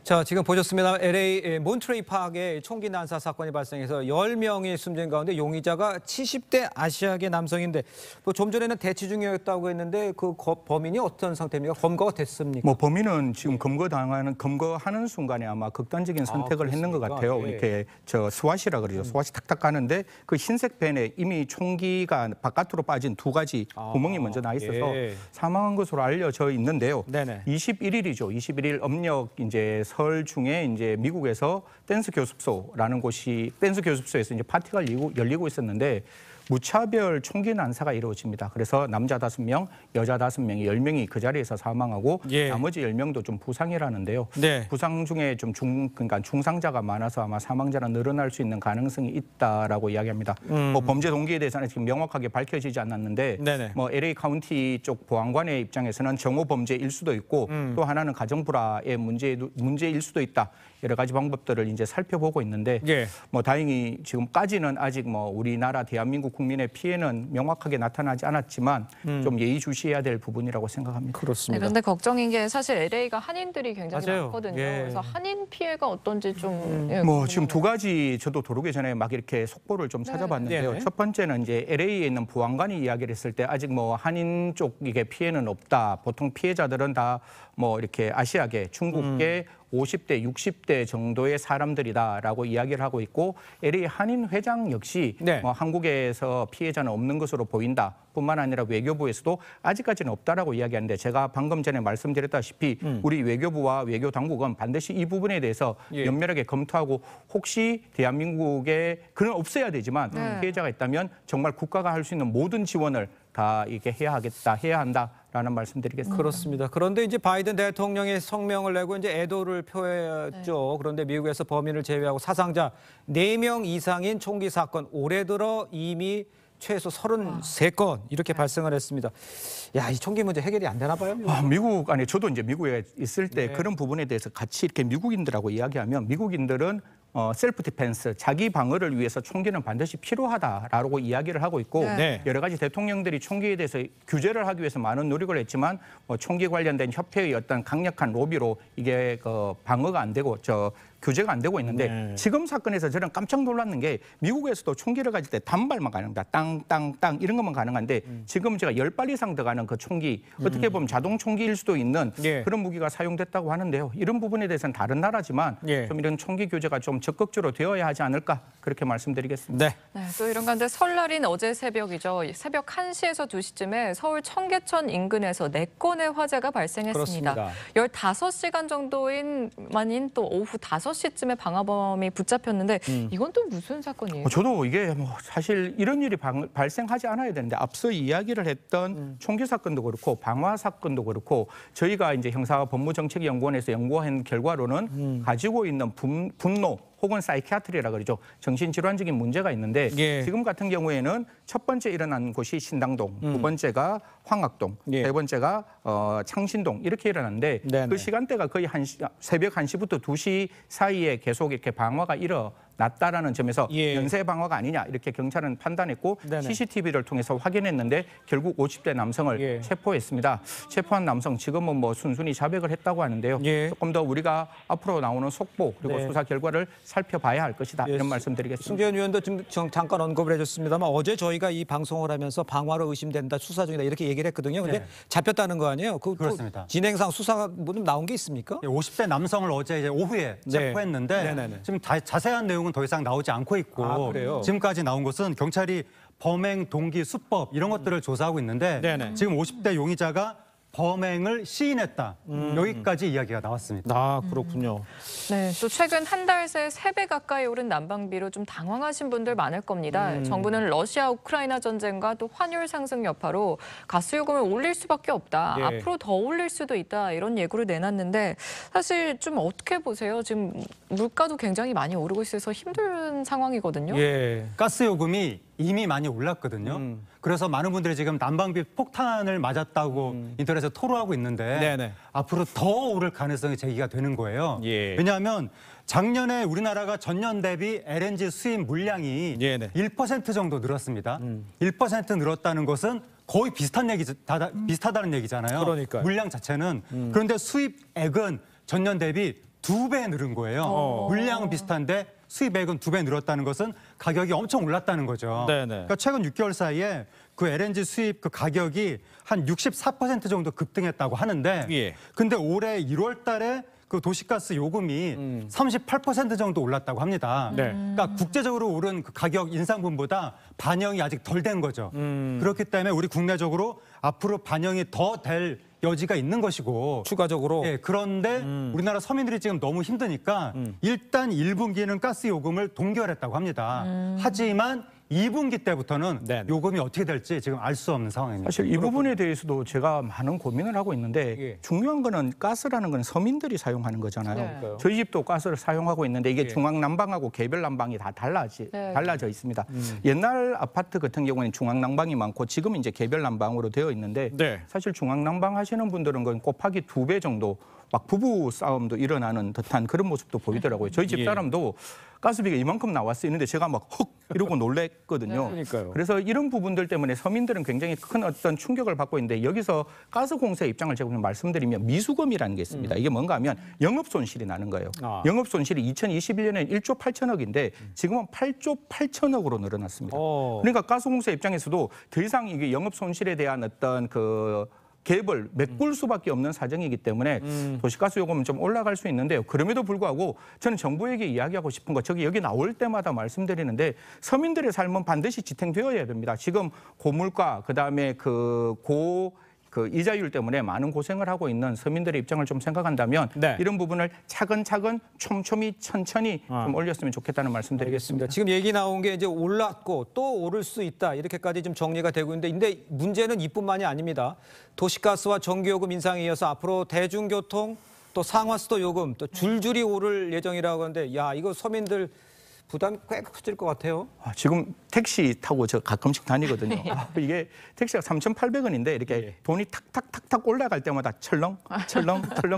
자, 지금 보셨습니다. LA 몬트레이 파크의 총기 난사 사건이 발생해서 10명이 숨진 가운데 용의자가 70대 아시아계 남성인데 좀 전에는 대치 중이었다고 했는데 그 범인이 어떤 상태입니까? 검거가 됐습니까? 범인은 지금 검거하는 순간에 아마 극단적인 선택을 했는 것 같아요. 예. 이렇게 스왓이라 그러죠. 스왓이 탁탁 가는데 그 흰색 펜에 이미 총기가 바깥으로 빠진 두 가지 구멍이 먼저 나 있어서 사망한 것으로 알려져 있는데요. 네네. 21일이죠. 21일 음력 이제 설 중에 이제 미국에서 댄스 교습소에서 이제 파티가 열리고 있었는데 무차별 총기 난사가 이루어집니다. 그래서 남자 5명, 여자 5명이 10명이 그 자리에서 사망하고 나머지 10명도 좀 부상이라는데요. 네. 부상 중에 좀 그러니까 중상자가 많아서 아마 사망자는 늘어날 수 있는 가능성이 있다라고 이야기합니다. 범죄 동기에 대해서는 지금 명확하게 밝혀지지 않았는데 LA 카운티 쪽 보안관의 입장에서는 정오 범죄일 수도 있고 또 하나는 가정불화의 문제일 수도 있다. 여러 가지 방법들을 이제 살펴보고 있는데 다행히 지금까지는 아직 우리나라 대한민국 국민의 피해는 명확하게 나타나지 않았지만 좀 예의주시해야 될 부분이라고 생각합니다. 그렇습니다. 네, 그런데 걱정인 게 사실 LA가 한인들이 굉장히 많거든요. 예. 그래서 한인 피해가 어떤지 좀 지금 두 가지 저도 들어오기 전에 막 이렇게 속보를 좀 찾아봤는데요. 첫 번째는 이제 LA에 있는 보안관이 이야기를 했을 때 아직 한인 쪽에 피해는 없다. 보통 피해자들은 다 이렇게 아시아계, 중국계 50대, 60대 정도의 사람들이다라고 이야기를 하고 있고 LA 한인 회장 역시 한국에서 피해자는 없는 것으로 보인다. 뿐만 아니라 외교부에서도 아직까지는 없다라고 이야기하는데 제가 방금 전에 말씀드렸다시피 우리 외교부와 외교 당국은 반드시 이 부분에 대해서 면밀하게 검토하고 혹시 대한민국에 그는 없어야 되지만 피해자가 있다면 정말 국가가 할 수 있는 모든 지원을 다 이렇게 해야 한다라는 말씀드리겠습니다. 그렇습니다. 그런데 이제 바이든 대통령이 성명을 내고 이제 애도를 표했죠. 그런데 미국에서 범인을 제외하고 사상자 4명 이상인 총기 사건 올해 들어 이미 최소 33건 이렇게 발생을 했습니다. 야, 이 총기 문제 해결이 안 되나 봐요. 저도 이제 미국에 있을 때 그런 부분에 대해서 같이 이렇게 미국인들하고 이야기하면 미국인들은 셀프 디펜스, 자기 방어를 위해서 총기는 반드시 필요하다라고 이야기를 하고 있고 여러 가지 대통령들이 총기에 대해서 규제를 하기 위해서 많은 노력을 했지만 총기 관련된 협회의 어떤 강력한 로비로 이게 방어가 안 되고 규제가 안 되고 있는데 지금 사건에서 저는 깜짝 놀랐는 게 미국에서도 총기를 가질 때 단발만 가능합니다. 땅 이런 것만 가능한데 지금 제가 10발 이상 들어가는 그 총기 어떻게 보면 자동 총기일 수도 있는 그런 무기가 사용됐다고 하는데요. 이런 부분에 대해서는 다른 나라지만 좀 이런 총기 규제가 좀 적극적으로 되어야 하지 않을까 그렇게 말씀드리겠습니다. 또 이런 가운데 설날인 어제 새벽이죠. 새벽 1시에서 2시쯤에 서울 청계천 인근에서 4건의 화재가 발생했습니다. 그렇습니다. 15시간 정도인 만인 또 오후 5시쯤에 방화범이 붙잡혔는데 이건 또 무슨 사건이에요? 저도 이게 사실 이런 일이 발생하지 않아야 되는데 앞서 이야기를 했던 총기 사건도 그렇고 방화 사건도 그렇고 저희가 이제 형사법무정책연구원에서 연구한 결과로는 가지고 있는 분노 혹은 사이키아트리라 그러죠. 정신질환적인 문제가 있는데 지금 같은 경우에는 첫 번째 일어난 곳이 신당동, 두 번째가 황학동, 세 번째가 창신동 이렇게 일어났는데 그 시간대가 거의 새벽 1시부터 2시 사이에 계속 이렇게 방화가 일어났다라는 점에서 연쇄 방화가 아니냐 이렇게 경찰은 판단했고 CCTV를 통해서 확인했는데 결국 50대 남성을 체포했습니다. 체포한 남성 지금은 순순히 자백을 했다고 하는데요. 조금 더 우리가 앞으로 나오는 속보 그리고 수사 결과를 살펴봐야 할 것이다. 이런 말씀드리겠습니다. 승재현 의원도 지금 잠깐 언급을 해줬습니다만 어제 저희가 이 방송을 하면서 방화로 의심된다, 수사 중이다 이렇게 얘기를 했거든요. 근데 잡혔다는 거 아니에요? 그렇습니다. 진행상 수사가 좀 나온 게 있습니까? 50대 남성을 어제 이제 오후에 체포했는데 지금 자세한 내용은 더 이상 나오지 않고 있고 지금까지 나온 것은 경찰이 범행 동기, 수법 이런 것들을 조사하고 있는데 지금 50대 용의자가 범행을 시인했다. 여기까지 이야기가 나왔습니다. 그렇군요. 또 최근 한 달 새 3배 가까이 오른 난방비로 좀 당황하신 분들 많을 겁니다. 정부는 러시아 우크라이나 전쟁과 또 환율 상승 여파로 가스 요금을 올릴 수밖에 없다. 앞으로 더 올릴 수도 있다. 이런 예고를 내놨는데 사실 좀 어떻게 보세요? 지금 물가도 굉장히 많이 오르고 있어서 힘든 상황이거든요. 가스 요금이 이미 많이 올랐거든요. 그래서 많은 분들이 지금 난방비 폭탄을 맞았다고 인터넷에 토로하고 있는데 앞으로 더 오를 가능성이 제기가 되는 거예요. 왜냐하면 작년에 우리나라가 전년 대비 LNG 수입 물량이 1% 정도 늘었습니다. 1% 늘었다는 것은 거의 비슷하다는 얘기잖아요. 그러니까요. 물량 자체는. 그런데 수입액은 전년 대비 2배 늘은 거예요. 물량은 비슷한데 수입액은 2배 늘었다는 것은 가격이 엄청 올랐다는 거죠. 그러니까 최근 6개월 사이에 그 LNG 수입 그 가격이 한 64% 정도 급등했다고 하는데 근데 올해 1월 달에 그 도시가스 요금이 38% 정도 올랐다고 합니다. 그러니까 국제적으로 오른 그 가격 인상분보다 반영이 아직 덜 된 거죠. 그렇기 때문에 우리 국내적으로 앞으로 반영이 더 될 여지가 있는 것이고 추가적으로. 예, 그런데 우리나라 서민들이 지금 너무 힘드니까 일단 1분기는 가스 요금을 동결했다고 합니다. 하지만 2분기 때부터는 요금이 어떻게 될지 지금 알 수 없는 상황입니다. 사실 이 부분에 대해서도 제가 많은 고민을 하고 있는데 중요한 거는 가스라는 건 서민들이 사용하는 거잖아요. 저희 집도 가스를 사용하고 있는데 이게 중앙난방하고 개별난방이 다 달라져 있습니다. 옛날 아파트 같은 경우는 중앙난방이 많고 지금은 이제 개별난방으로 되어 있는데 사실 중앙난방 하시는 분들은 건 곱하기 2배 정도 막 부부 싸움도 일어나는 듯한 그런 모습도 보이더라고요. 저희 집 사람도 가스비가 이만큼 나왔어 있는데 제가 막 헉 이러고 놀랬거든요. 그래서 이런 부분들 때문에 서민들은 굉장히 큰 어떤 충격을 받고 있는데 여기서 가스공사 입장을 제가 좀 말씀드리면 미수검이라는 게 있습니다. 이게 뭔가 하면 영업손실이 나는 거예요. 영업손실이 2021년에 1조 8천억인데 지금은 8조 8천억으로 늘어났습니다. 그러니까 가스공사 입장에서도 더 이상 이게 영업손실에 대한 어떤 그 갭을 메꿀 수밖에 없는 사정이기 때문에 도시가스 요금은 좀 올라갈 수 있는데요. 그럼에도 불구하고 저는 정부에게 이야기하고 싶은 거 저기 여기 나올 때마다 말씀드리는데 서민들의 삶은 반드시 지탱되어야 됩니다. 지금 고물가 그다음에 그 이자율 때문에 많은 고생을 하고 있는 서민들의 입장을 좀 생각한다면 이런 부분을 차근차근 촘촘히 천천히 좀 올렸으면 좋겠다는 말씀드리겠습니다. 지금 얘기 나온 게 이제 올랐고 또 오를 수 있다 이렇게까지 좀 정리가 되고 있는데 근데 문제는 이뿐만이 아닙니다. 도시가스와 전기요금 인상에 이어서 앞으로 대중교통 또 상하수도 요금 또 줄줄이 오를 예정이라고 하는데 야 이거 서민들 부담이 꽤 커질 것 같아요. 지금 택시 타고 저 가끔씩 다니거든요. 이게 택시가 3,800원인데 이렇게 돈이 탁탁탁탁 올라갈 때마다 철렁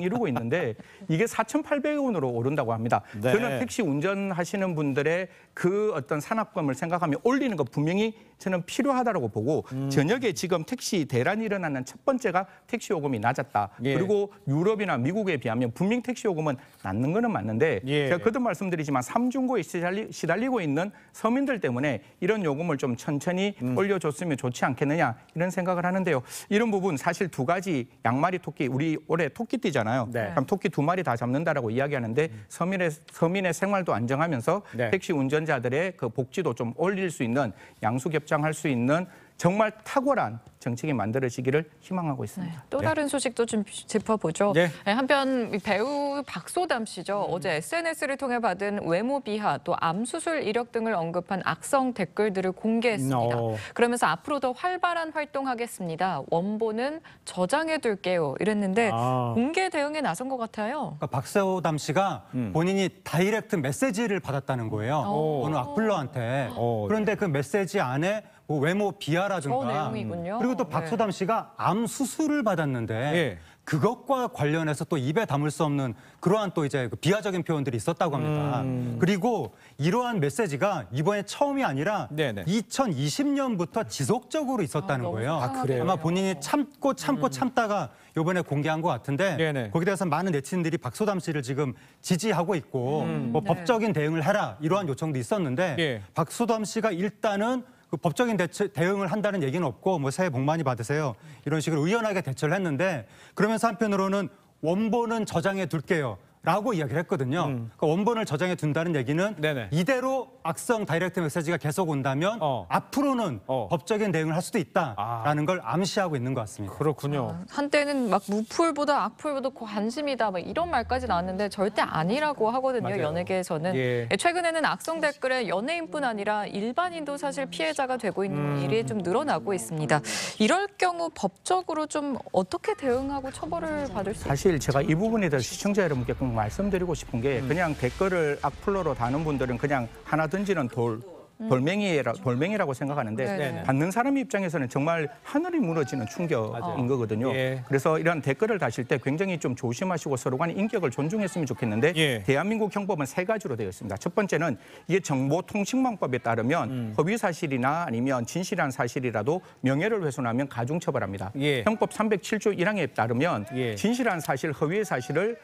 이러고 있는데 이게 4,800원으로 오른다고 합니다. 저는 택시 운전하시는 분들의 그 어떤 산업금을 생각하면 올리는 거 분명히 저는 필요하다고 보고 저녁에 지금 택시 대란이 일어나는 첫 번째가 택시 요금이 낮았다. 그리고 유럽이나 미국에 비하면 분명 택시 요금은 낮는 거는 맞는데 제가 거듭 말씀드리지만 삼중고에 시달리고 있는 서민들 때문에 이런 요금을 좀 천천히 올려줬으면 좋지 않겠느냐 이런 생각을 하는데요. 이런 부분 사실 두 가지 양마리 토끼 우리 올해 토끼띠잖아요. 그럼 토끼 2마리 다 잡는다라고 이야기하는데 서민의 생활도 안정하면서 택시 운전자들의 그 복지도 좀 올릴 수 있는 양수겹장할 수 있는 정말 탁월한 정책이 만들어지기를 희망하고 있습니다. 또 다른 소식도 좀 짚어보죠. 한편 배우 박소담 씨죠. 어제 SNS를 통해 받은 외모 비하 또 암 수술 이력 등을 언급한 악성 댓글들을 공개했습니다. 그러면서 앞으로 더 활발한 활동하겠습니다. 원본은 저장해둘게요. 이랬는데 공개 대응에 나선 것 같아요. 그러니까 박소담 씨가 본인이 다이렉트 메시지를 받았다는 거예요. 어느 악플러한테. 그런데 그 메시지 안에 뭐 외모 비하라든가 그리고 또 박소담 씨가 암 수술을 받았는데 그것과 관련해서 또 입에 담을 수 없는 그러한 또 이제 그 비하적인 표현들이 있었다고 합니다. 그리고 이러한 메시지가 이번에 처음이 아니라 2020년부터 지속적으로 있었다는 거예요. 아마 본인이 참다가 이번에 공개한 것 같은데 거기에 대해서 많은 네티즌들이 박소담 씨를 지금 지지하고 있고 뭐 법적인 대응을 해라 이러한 요청도 있었는데 박소담 씨가 일단은 그 법적인 대응을 한다는 얘기는 없고 뭐 새해 복 많이 받으세요 이런 식으로 의연하게 대처를 했는데 그러면서 한편으로는 원본은 저장해 둘게요. 라고 이야기를 했거든요. 그러니까 원본을 저장해 둔다는 얘기는 이대로 악성 다이렉트 메시지가 계속 온다면 앞으로는 법적인 대응을 할 수도 있다라는 걸 암시하고 있는 것 같습니다. 그렇군요. 한때는 막 무풀보다 악플보다 관심이다 막 이런 말까지 나왔는데 절대 아니라고 하거든요. 연예계에서는. 최근에는 악성 댓글에 연예인뿐 아니라 일반인도 사실 피해자가 되고 있는 일이 좀 늘어나고 있습니다. 이럴 경우 법적으로 좀 어떻게 대응하고 처벌을 받을 수 있을까요? 사실 제가 이 부분에 대해서 시청자 여러분께 꼭 말씀드리고 싶은 게 그냥 댓글을 악플러로 다는 분들은 그냥 하나 던지는 돌 돌멩이라고 생각하는데 네네. 받는 사람 입장에서는 정말 하늘이 무너지는 충격인 거거든요. 예. 그래서 이런 댓글을 다실 때 굉장히 좀 조심하시고 서로 간의 인격을 존중했으면 좋겠는데 예. 대한민국 형법은 3가지로 되어 있습니다. 첫 번째는 이게 정보통신망법에 따르면 허위 사실이나 아니면 진실한 사실이라도 명예를 훼손하면 가중처벌합니다. 예. 형법 307조 1항에 따르면 예. 진실한 사실, 허위의 사실을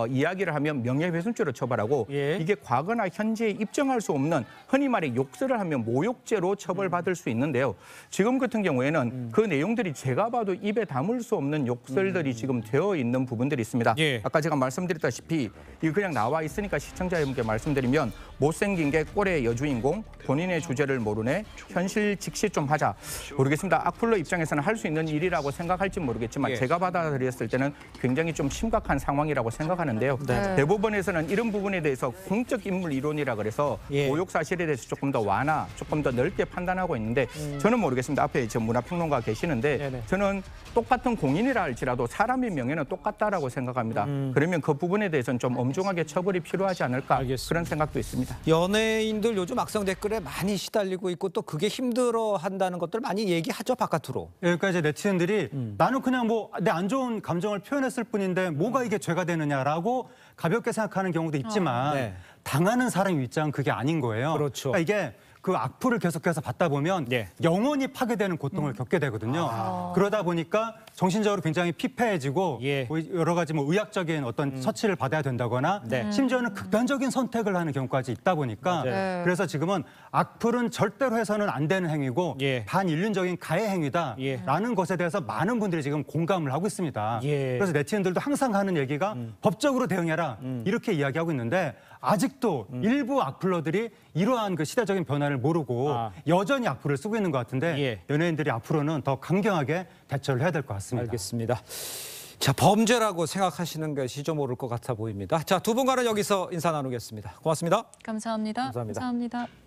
이야기를 하면 명예훼손죄로 처벌하고 예. 이게 과거나 현재에 입증할 수 없는 흔히 말해 욕설을 하면 모욕죄로 처벌받을 수 있는데요. 지금 같은 경우에는 그 내용들이 제가 봐도 입에 담을 수 없는 욕설들이 지금 되어 있는 부분들이 있습니다. 예. 아까 제가 말씀드렸다시피 이거 그냥 나와 있으니까 시청자분께 말씀드리면 못생긴 게 꼴의 여주인공, 본인의 주제를 모르네, 현실 직시 좀 하자. 모르겠습니다. 악플러 입장에서는 할 수 있는 일이라고 생각할지 모르겠지만 예. 제가 받아들였을 때는 굉장히 좀 심각한 상황이라고 생각하는데요. 대법원에서는 이런 부분에 대해서 공적 인물 이론이라 그래서 예. 모욕 사실에 대해서 조금 더 완화, 조금 더 넓게 판단하고 있는데 저는 모르겠습니다. 앞에 저 문화평론가 계시는데 네네. 저는 똑같은 공인이라 할지라도 사람의 명예는 똑같다라고 생각합니다. 그러면 그 부분에 대해서는 좀 엄중하게 처벌이 필요하지 않을까 알겠습니다. 그런 생각도 있습니다. 연예인들 요즘 악성 댓글에 많이 시달리고 있고 또 그게 힘들어한다는 것들 많이 얘기하죠, 바깥으로. 그러니까 이제 네티즌들이 나는 그냥 뭐 내 안 좋은 감정을 표현했을 뿐인데 뭐가 이게 죄가 되느냐라고 가볍게 생각하는 경우도 있지만 네. 당하는 사람 입장은 그게 아닌 거예요. 그렇죠. 그러니까 이게 그 악플을 계속해서 받다 보면 예. 영원히 파괴되는 고통을 겪게 되거든요. 그러다 보니까 정신적으로 굉장히 피폐해지고 예. 뭐 여러 가지 뭐 의학적인 어떤 처치를 받아야 된다거나 네. 심지어는 극단적인 선택을 하는 경우까지 있다 보니까 맞아요. 그래서 지금은 악플은 절대로 해서는 안 되는 행위고 예. 반인륜적인 가해 행위다라는 것에 대해서 많은 분들이 지금 공감을 하고 있습니다. 예. 그래서 네티즌들도 항상 하는 얘기가 법적으로 대응해라 이렇게 이야기하고 있는데 아직도 일부 악플러들이 이러한 그 시대적인 변화를 모르고 여전히 악플을 쓰고 있는 것 같은데 예. 연예인들이 앞으로는 더 강경하게 대처를 해야 될 것 같습니다. 알겠습니다. 자, 범죄라고 생각하시는 것이 좀 옳을 것 같아 보입니다. 자, 두 분과는 여기서 인사 나누겠습니다. 고맙습니다. 감사합니다. 감사합니다. 감사합니다.